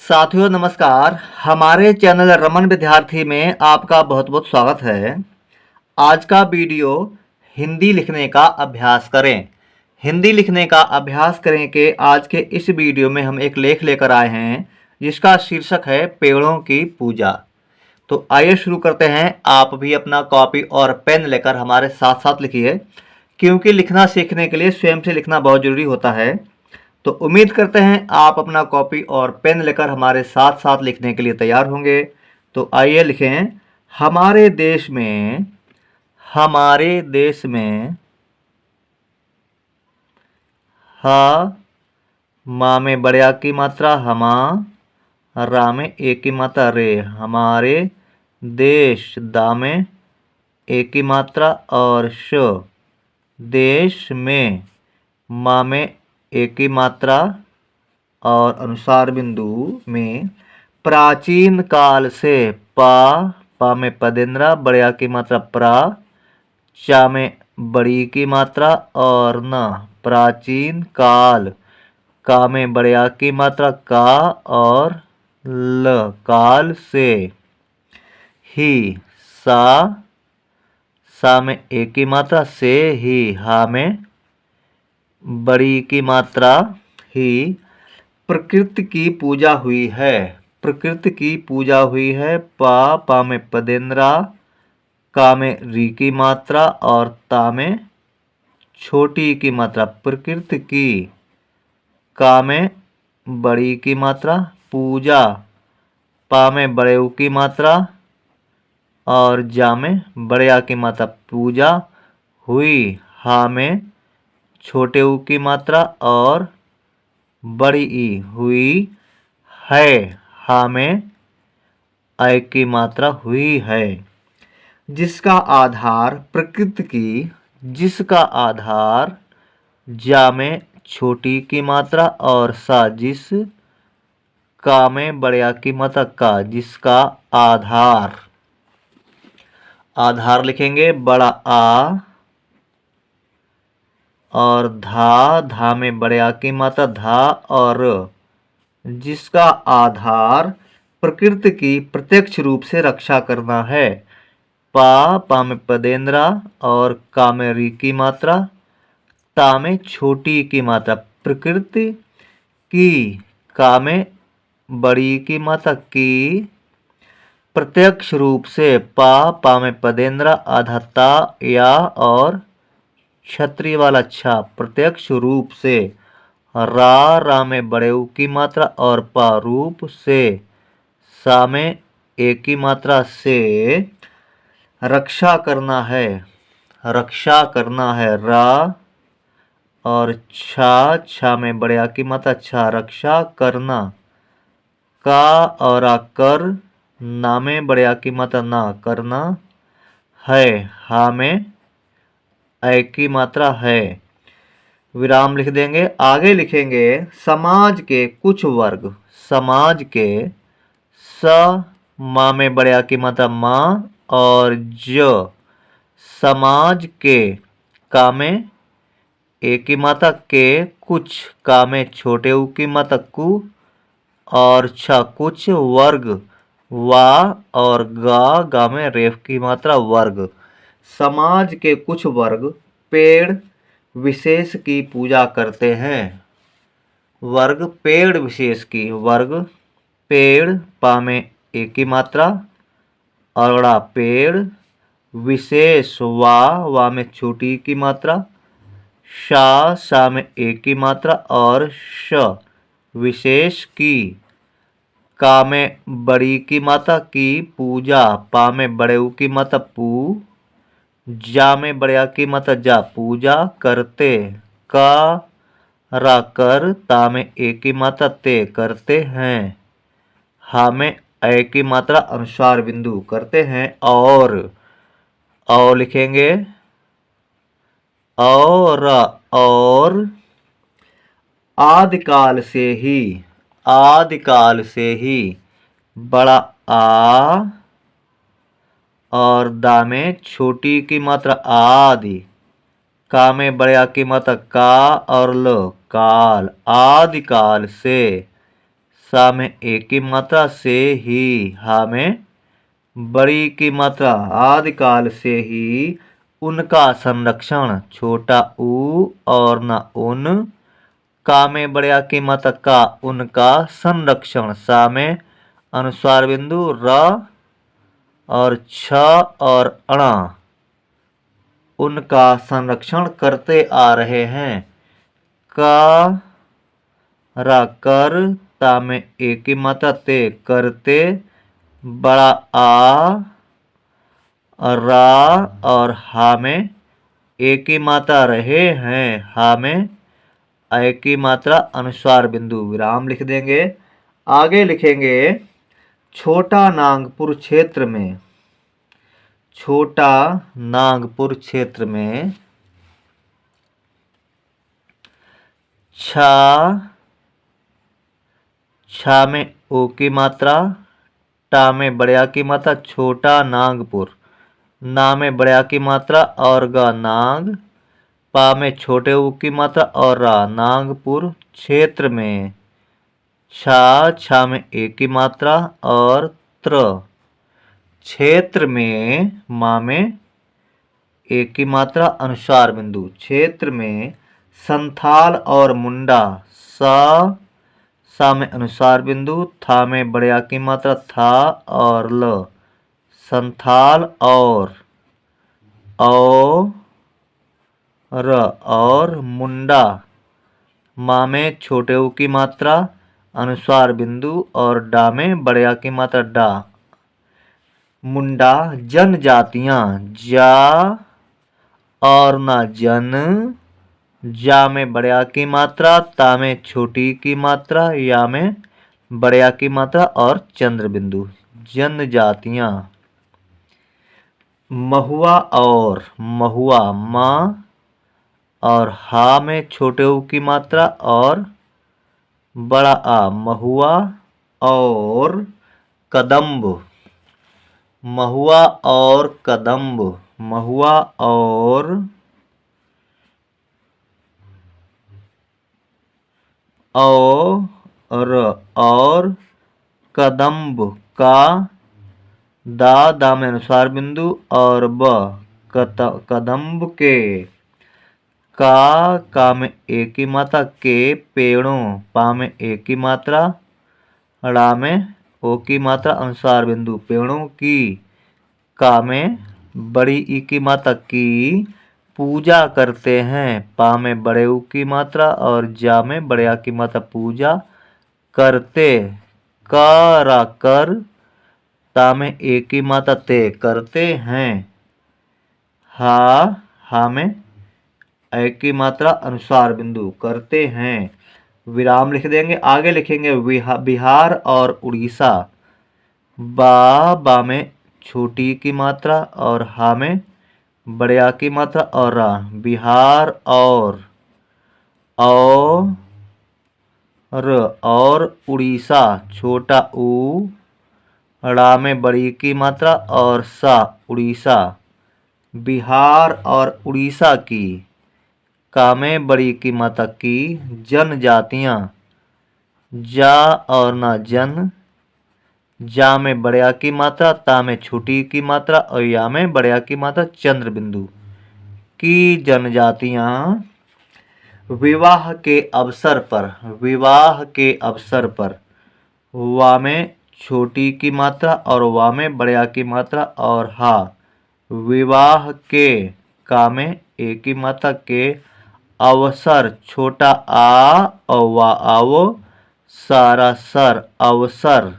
साथियों नमस्कार। हमारे चैनल रमन विद्यार्थी में आपका बहुत बहुत स्वागत है। आज का वीडियो हिंदी लिखने का अभ्यास करें। हिंदी लिखने का अभ्यास करें के आज के इस वीडियो में हम एक लेख लेकर आए हैं जिसका शीर्षक है पेड़ों की पूजा। तो आइए शुरू करते हैं। आप भी अपना कॉपी और पेन लेकर हमारे साथ साथ लिखिए, क्योंकि लिखना सीखने के लिए स्वयं से लिखना बहुत ज़रूरी होता है। तो उम्मीद करते हैं आप अपना कॉपी और पेन लेकर हमारे साथ साथ लिखने के लिए तैयार होंगे। तो आइए लिखें। हमारे देश में ह माँ में बड़े आ की मात्रा हमा, रा में ए की मात्रा रे। हमारे देश, दा में ए की मात्रा और श। देश में, माँ में ए की मात्रा और अनुसार बिंदु में प्राचीन काल से पा में पदेंद्रा, बड़े आ की मात्रा प्रा, चा में बड़ी की मात्रा और न। प्राचीन काल, का में बड़े आ की मात्रा का और ल, काल से। ही, सा में ए की मात्रा से ही, हा में बड़ी की मात्रा ही। प्रकृति की पूजा हुई है। प्रकृति की पूजा हुई है। पा में पदेंद्रा, का में री की मात्रा और ता में छोटी की मात्रा। प्रकृति की, का में बड़ी की मात्रा। पूजा, पा में बड़े ऊ की मात्रा और जा में बड़े आ की मात्रा। पूजा हुई, हा में छोटे ऊ की मात्रा और बड़ी ई। हुई है, हा में ऐ की मात्रा हुई है। जिसका आधार प्रकृति की, जिसका आधार, जा में छोटी की मात्रा और सा जिस, का में बड़े आ की मात्रा का। जिसका आधार, आधार लिखेंगे बड़ा आ और धा में बड़े आ की मात्रा धा और र। जिसका आधार प्रकृति की प्रत्यक्ष रूप से रक्षा करना है। पा में पदेंद्रा और का में री की मात्रा, ता में छोटी की मात्रा। प्रकृति की, का में बड़ी की मात्रा की। प्रत्यक्ष रूप से, पा में पदेंद्रा आधा ता या और क्षत्रिय वाला छा। प्रत्यक्ष रूप से। रा में बड़े ऊ की मात्रा और पा रूप से, सा में ए की मात्रा से। रक्षा करना है, रक्षा करना है। रा और छा में बड़े आ की मात्रा छा। रक्षा करना। का और आ कर, ना में बड़े आ की मात्रा ना। करना है, हा में ऐ की मात्रा है। विराम लिख देंगे। आगे लिखेंगे समाज के कुछ वर्ग। समाज के, स माँ में बड़े आ की मात्रा माँ और ज। समाज के, का में ए की मात्रा के कुछ, का में छोटे ऊ की मात्रा कु और छ कुछ वर्ग, वा और गा में रेफ की मात्रा वर्ग। समाज के कुछ वर्ग पेड़ विशेष की पूजा करते हैं। वर्ग पेड़ विशेष की। वर्ग पेड़, पा में ए की मात्रा और ड़ा पेड़। विशेष, वा में छोटी की मात्रा। सा में ए की मात्रा और श विशेष की। का में बड़ी की मात्रा की पूजा। पा में बड़े ऊ की मात्रा पू। जा में बड़े आ की मात्रा जा। पूजा करते। का रा कर, ता में ए की मात्रा ते करते हैं। हा में ऐ की मात्रा अनुसार बिंदु करते हैं। और लिखेंगे और आदिकाल से ही, आदिकाल से ही। बड़ा आ और दा में छोटी की मात्रा आदि। का में बड़े आ की मात्रा का और ल, काल। आदिकाल से। सा में एक की मात्रा से ही, हा में बड़ी की मात्रा, आदिकाल से ही उनका संरक्षण, छोटा ऊ और न उन, का में बड़े की मात्रा का, उनका संरक्षण, सा में अनुस्वार बिंदु र और छ और अणा, उनका संरक्षण करते आ रहे हैं। का रा कर, ता में एक की मात्रा ते, करते, बड़ा आ रा और हा में एक की मात्रा रहे हैं, हा में ए की मात्रा अनुस्वार बिंदु विराम लिख देंगे। आगे लिखेंगे छोटा नागपुर क्षेत्र में, छोटा नागपुर क्षेत्र में छा, छा में ओ की मात्रा, टा में बड़या की मात्रा, छोटा नागपुर, ना में बड़या की मात्रा और ग नाग, पा में छोटे ऊ की मात्रा और रा, नागपुर क्षेत्र में, छा, छा में एक की मात्रा और त्र, क्षेत्र में, मा में एक की मात्रा अनुस्वार बिंदु, क्षेत्र में संथाल और मुंडा, सा में अनुस्वार बिंदु, था में बड़या की मात्रा था और ल, संथाल और और मुंडा, मा में छोटे ऊ की मात्रा अनुस्वार बिंदु और डा में बड़या की मात्रा डा, मुंडा जनजातियां, जा और ना जन, जा में बड़या की मात्रा, ता में छोटी की मात्रा, या में बड़या की मात्रा और चंद्र बिंदु, जनजातियां। महुआ और, महुआ, मा और हा में छोटे ऊ की मात्रा और बड़ा आ, महुआ और कदम्ब, महुआ और कदम्ब, महुआ और कदम्ब, का, दा में अनुस्वार बिंदु और ब, कदम्ब के, का में एक की मात्रा के, पेड़ों, पा में एक की मात्रा, ड़ा में ओ की मात्रा अनुस्वार बिंदु, पेड़ों की, का में बड़ी ई की मात्रा की, पूजा करते हैं, पा में बड़े ऊ की मात्रा और जा में बड़े आ की मात्रा, पूजा करते, करा कर, ता में एक की मात्रा ते, करते हैं, हा में ए की मात्रा अनुस्वार बिंदु, करते हैं, विराम लिख देंगे। आगे लिखेंगे बिहार और उड़ीसा, बा में छोटी की मात्रा और हा में बड़या की मात्रा और रा, बिहार और उड़ीसा, छोटा ऊ, ड़ा में बड़ी की मात्रा और सा, उड़ीसा, बिहार और उड़ीसा की, का में बड़ी की मात्रा की, जनजातियां, जा और ना जन, जा में बड़या की मात्रा, ता में छोटी की मात्रा और या में बड़या की मात्रा, चंद्र बिंदु, की जनजातियां विवाह के अवसर पर, विवाह के अवसर पर, वा में छोटी की मात्रा और वा में बड़या की मात्रा और हा, विवाह के, का में एक की मात्रा के, अवसर, छोटा आ और वा आवो, सारा सर, अवसर,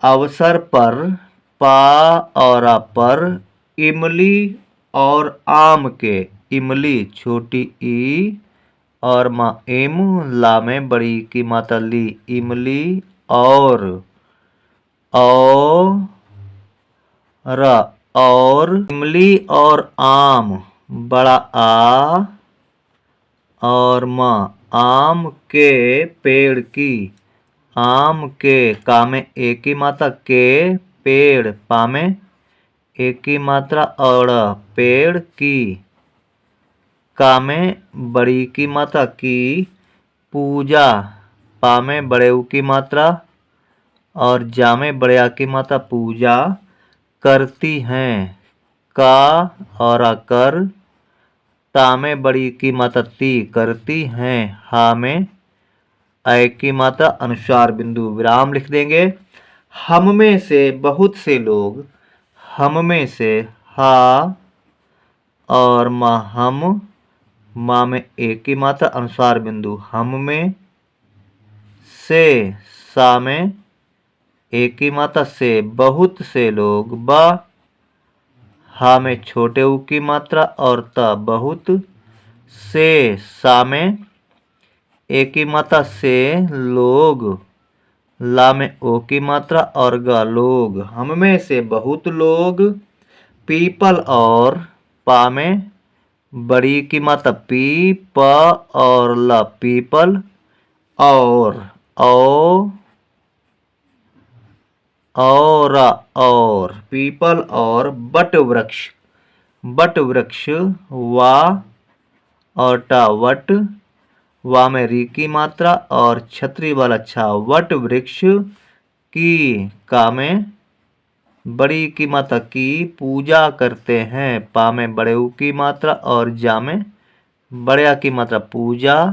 अवसर पर, पा और आ पर, इमली और आम के, इमली, छोटी ई और माँ एम, ला में बड़ी की मात्रा ली, इमली और इमली और आम, बड़ा आ और माँ, आम के पेड़ की, आम के, का में एक की मात्रा के, पेड़, पा में एक की मात्रा और पेड़ की, का में बड़ी की मात्रा की, पूजा पा में बड़े ऊ की मात्रा और जा में बड़े आ की मात्रा पूजा करती हैं। का और कर, ता में बड़ी की मात्रा ती करती हैं। हा में ऐ की मात्रा अनुस्वार बिंदु विराम लिख देंगे। हम में से बहुत से लोग, हम में से हा और हम, माँ में एक की मात्रा अनुस्वार बिंदु हम में से, सा में एक की मात्रा से बहुत से लोग, बा हा में छोटे ऊ की मात्रा और त बहुत से, सा में एक की मात्रा से लोग, ला में ओ की मात्रा और ग लोग, हम में से बहुत लोग। पीपल और पा में बड़ी की मात्रा पी, प और ल पीपल और पीपल और बट वृक्ष, बट वृक्ष वा और टा वट, वा में री की मात्रा और छतरी वाला छा वट वृक्ष की, का में बड़ी की मात्रा की पूजा करते हैं। पा में बड़े ऊ की मात्रा और जा में बड़े आ की मात्रा पूजा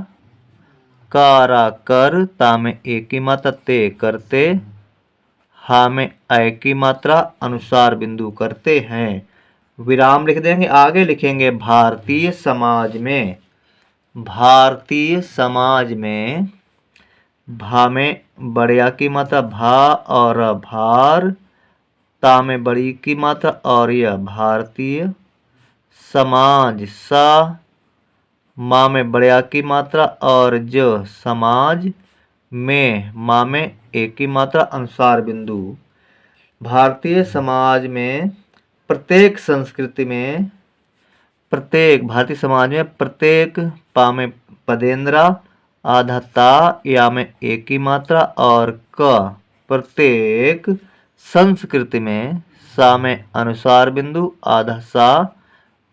कारा कर, ता में एक की मात्रा ते करते, हा में ऐ की मात्रा अनुसार बिंदु करते हैं। विराम लिख देंगे। आगे लिखेंगे भारतीय समाज में। भारतीय समाज में भा में बड़े आ की मात्रा भा और भार, ता में बड़ी की मात्रा और यह भारतीय समाज, सा माँ में बड़े आ की मात्रा और ज समाज में, माँ में एक की मात्रा अनुसार बिंदु। भारतीय समाज में प्रत्येक संस्कृति में, प्रत्येक भारतीय समाज में प्रत्येक, पा में पदेंद्रा आधा ता या में एक की मात्रा और क प्रत्येक संस्कृति में, सा में अनुसार बिंदु आधा सा,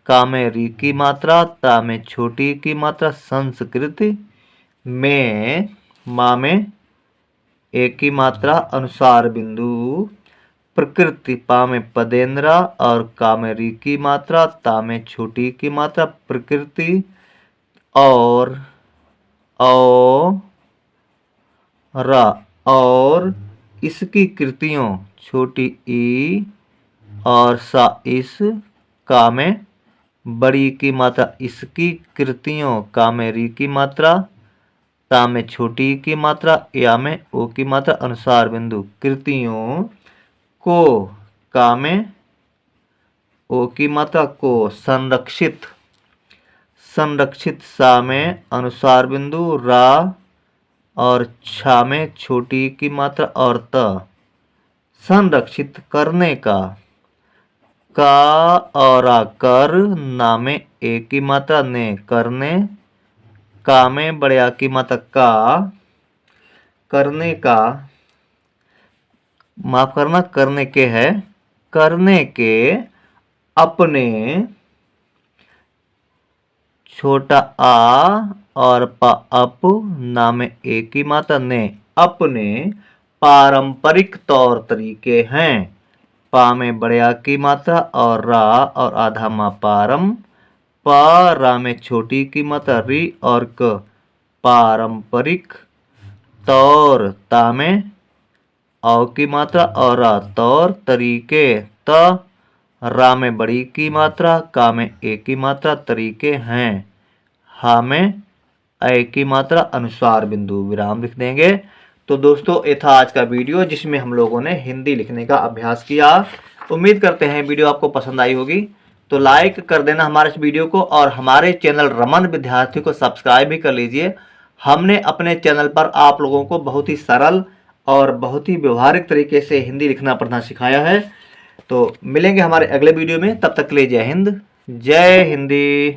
का में री की मात्रा, ता में छोटी की मात्रा संस्कृति में, मा में एक की मात्रा अनुसार बिंदु। प्रकृति पा में पदेंद्रा और का में री की मात्रा, ता में छोटी की मात्रा प्रकृति और रा और इसकी कृतियों छोटी ई और सा इस, का में बड़ी की मात्रा इसकी कृतियों, का में री की मात्रा, ता में छोटी की मात्रा या में ओ की मात्रा अनुसार बिंदु कृतियों को, का में ओ की मात्रा को संरक्षित, संरक्षित सा में अनुसार बिंदु रा और छा में छोटी की मात्रा और त संरक्षित करने का और कर, ना में एक की मात्रा ने करने, का में बड़े आ की मात्रा का करने का, माफ करना करने के है, करने के अपने, छोटा आ और प अप, ना में एक की मात्रा ने अपने पारंपरिक तौर तरीके हैं। पा में बड़े आ की मात्रा और रा और आधा मा पारम, पा रा में छोटी की मात्रा री और क पारंपरिक तौर, ता में औ की मात्रा और रा तौर तरीके, त रा में बड़ी की मात्रा, का में एक की मात्रा तरीके हैं। हा में ऐ की मात्रा अनुसार बिंदु विराम लिख देंगे। तो दोस्तों ये था आज का वीडियो जिसमें हम लोगों ने हिंदी लिखने का अभ्यास किया। उम्मीद करते हैं वीडियो आपको पसंद आई होगी। तो लाइक कर देना हमारे इस वीडियो को और हमारे चैनल रमन विद्यार्थी को सब्सक्राइब भी कर लीजिए। हमने अपने चैनल पर आप लोगों को बहुत ही सरल और बहुत ही व्यवहारिक तरीके से हिंदी लिखना पढ़ना सिखाया है। तो मिलेंगे हमारे अगले वीडियो में, तब तक के लिए जय हिंद जय हिंदी।